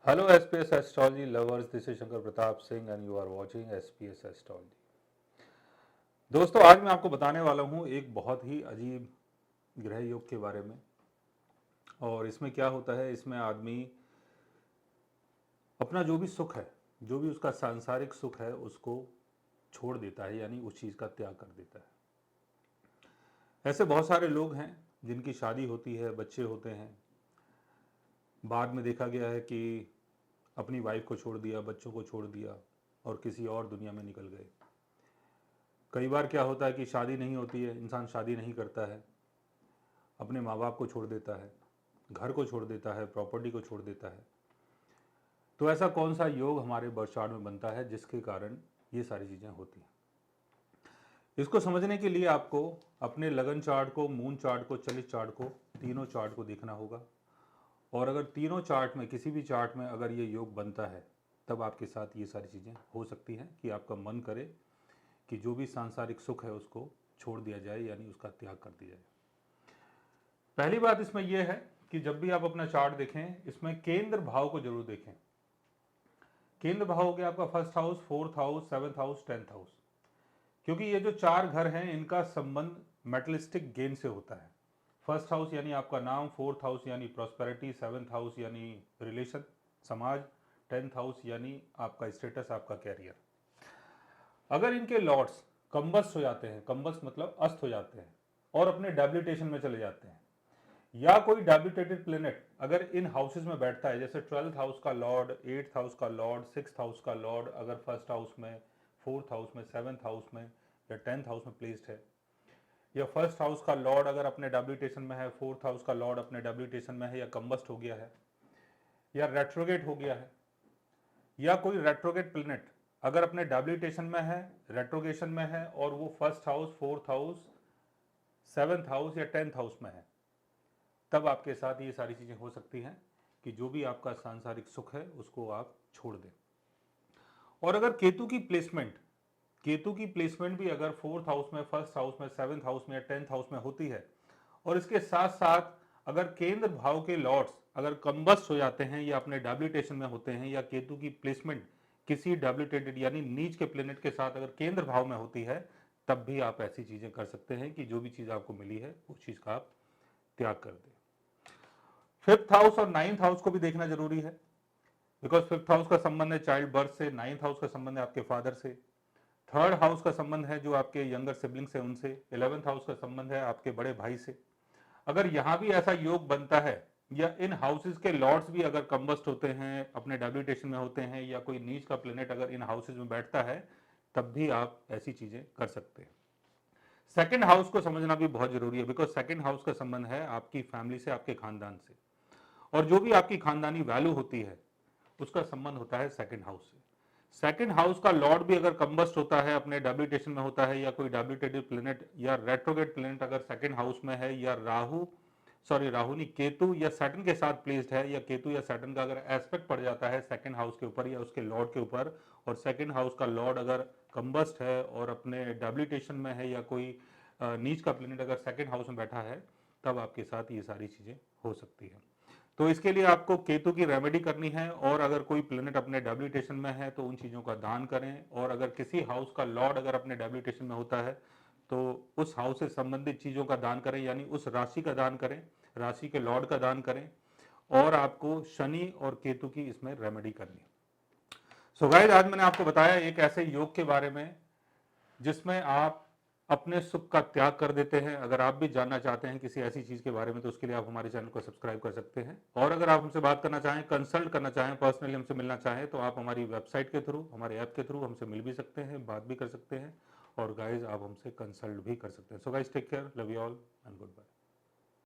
Hello SPS Astrology lovers, this is Shankar Pratap Singh and you are watching SPS Astrology। दोस्तों आज मैं आपको बताने वाला हूँ एक बहुत ही अजीब ग्रह योग के बारे में। और इसमें क्या होता है, इसमें आदमी अपना जो भी सुख है, जो भी उसका सांसारिक सुख है, उसको छोड़ देता है, यानी उस चीज़ का त्याग कर देता है। ऐसे बहुत सारे लोग हैं जिनकी शादी होती है, बच्चे होते हैं, बाद में देखा गया है कि अपनी वाइफ को छोड़ दिया, बच्चों को छोड़ दिया और किसी और दुनिया में निकल गए। कई बार क्या होता है कि शादी नहीं होती है, इंसान शादी नहीं करता है, अपने माँ बाप को छोड़ देता है, घर को छोड़ देता है, प्रॉपर्टी को छोड़ देता है। तो ऐसा कौन सा योग हमारे बर्थ चार्ट में बनता है जिसके कारण ये सारी चीज़ें होती हैं? इसको समझने के लिए आपको अपने लगन चार्ट को, मून चार्ट को, चलित चार्ट को, तीनों चार्ट को देखना होगा। और अगर तीनों चार्ट में, किसी भी चार्ट में अगर ये योग बनता है, तब आपके साथ ये सारी चीज़ें हो सकती हैं कि आपका मन करे कि जो भी सांसारिक सुख है उसको छोड़ दिया जाए, यानी उसका त्याग कर दिया जाए। पहली बात इसमें यह है कि जब भी आप अपना चार्ट देखें, इसमें केंद्र भाव को जरूर देखें। केंद्र भाव हो गया आपका first house, fourth house, seventh house, 10th house. क्योंकि ये जो चार घर हैं, इनका संबंध मेटलिस्टिक गेन से होता है। फर्स्ट हाउस यानी आपका नाम, फोर्थ हाउस यानी प्रॉस्पेरिटी, सेवंथ हाउस यानी रिलेशन, समाज, 10th हाउस यानी आपका स्टेटस, आपका कैरियर। अगर इनके लॉर्ड्स कंबस्ट हो जाते हैं, कंबस्ट मतलब अस्त हो जाते हैं और अपने डेबिलिटेशन में चले जाते हैं, या कोई डेबिलिटेटेड प्लेनेट अगर इन हाउसेज में बैठता है, जैसे 12th हाउस का लॉर्ड, 8th हाउस का लॉर्ड, 6th हाउस का लॉर्ड अगर फर्स्ट हाउस में, फोर्थ हाउस में, 7th हाउस में या 10th हाउस में प्लेस्ड है, या फर्स्ट हाउस का लॉर्ड अगर अपने डेबिलिटेशन में है, फोर्थ हाउस का लॉर्ड अपने डेबिलिटेशन में है, या कंबस्ट हो गया है, या रेट्रोगेट हो गया है, या कोई रेट्रोगेट प्लेनेट अगर अपने डेबिलिटेशन में है, रेट्रोगेशन में है और वो first house, fourth house, 7th house या 10th हाउस में है, तब आपके साथ ये सारी चीजें हो सकती हैं कि जो भी आपका सांसारिक सुख है उसको आप छोड़ दें। और अगर केतु की प्लेसमेंट भी अगर फोर्थ हाउस में, फर्स्ट हाउस में, 7th हाउस में या 10th हाउस में होती है, और इसके साथ साथ अगर केंद्र भाव के लॉर्ड्स अगर कंबस्ट हो जाते हैं या अपने डेबिलिटेशन में होते हैं, या केतु की प्लेसमेंट किसी डेबिलिटेटेड यानी नीच के प्लेनेट के साथ अगर केंद्र भाव में होती है, तब भी आप ऐसी चीजें कर सकते हैं कि जो भी चीज आपको मिली है उस चीज का आप त्याग कर दें। फिफ्थ हाउस और 9th हाउस को भी देखना जरूरी है, बिकॉज फिफ्थ हाउस का संबंध है चाइल्ड बर्थ से, 9th हाउस का संबंध है आपके फादर से, थर्ड हाउस का संबंध है जो आपके यंगर सिबलिंग से उनसे, 11th हाउस का संबंध है आपके बड़े भाई से। अगर यहां भी ऐसा योग बनता है, या इन हाउसेज के लॉर्ड्स भी अगर कंबस्ट होते हैं, अपने डेबिलिटेशन में होते हैं, या कोई नीच का प्लेनेट अगर इन हाउसेज में बैठता है, तब भी आप ऐसी चीजें कर सकते हैं। सेकंड हाउस को समझना भी बहुत जरूरी है, बिकॉज सेकंड हाउस का संबंध है आपकी फैमिली से, आपके खानदान से, और जो भी आपकी खानदानी वैल्यू होती है उसका संबंध होता है सेकंड हाउस से। सेकंड हाउस का लॉर्ड भी अगर कंबस्ट होता है, अपने डेबिलिटेशन में होता है, या कोई डेबिलिटेटेड प्लेनेट या रेट्रोगेट प्लेनेट अगर सेकंड हाउस में है, या राहु नहीं, केतु या सैटर्न के साथ प्लेस्ड है, या केतु या सैटर्न का अगर एस्पेक्ट पड़ जाता है सेकंड हाउस के ऊपर या उसके लॉर्ड के ऊपर, और सेकंड हाउस का लॉर्ड अगर कंबस्ट है और अपने डेबिलिटेशन में है, या कोई नीच का प्लेनेट अगर सेकंड हाउस में बैठा है, तब आपके साथ ये सारी चीजें हो सकती है। तो इसके लिए आपको केतु की रेमेडी करनी है, और अगर कोई प्लेनेट अपने डेबिलिटेशन में है तो उन चीज़ों का दान करें, और अगर किसी हाउस का लॉर्ड अगर अपने डेबिलिटेशन में होता है तो उस हाउस से संबंधित चीज़ों का दान करें, यानी उस राशि का दान करें, राशि के लॉर्ड का दान करें, और आपको शनि और केतु की इसमें रेमेडी करनी है। सो गाइस, आज मैंने आपको बताया एक ऐसे योग के बारे में जिसमें आप अपने सुख का त्याग कर देते हैं। अगर आप भी जानना चाहते हैं किसी ऐसी चीज के बारे में, तो उसके लिए आप हमारे चैनल को सब्सक्राइब कर सकते हैं। और अगर आप हमसे बात करना चाहें, कंसल्ट करना चाहें, पर्सनली हमसे मिलना चाहें, तो आप हमारी वेबसाइट के थ्रू, हमारे ऐप के थ्रू हमसे मिल भी सकते हैं, बात भी कर सकते हैं, और गाइज आप हमसे कंसल्ट भी कर सकते हैं। So guys, take care, love you all and good bye.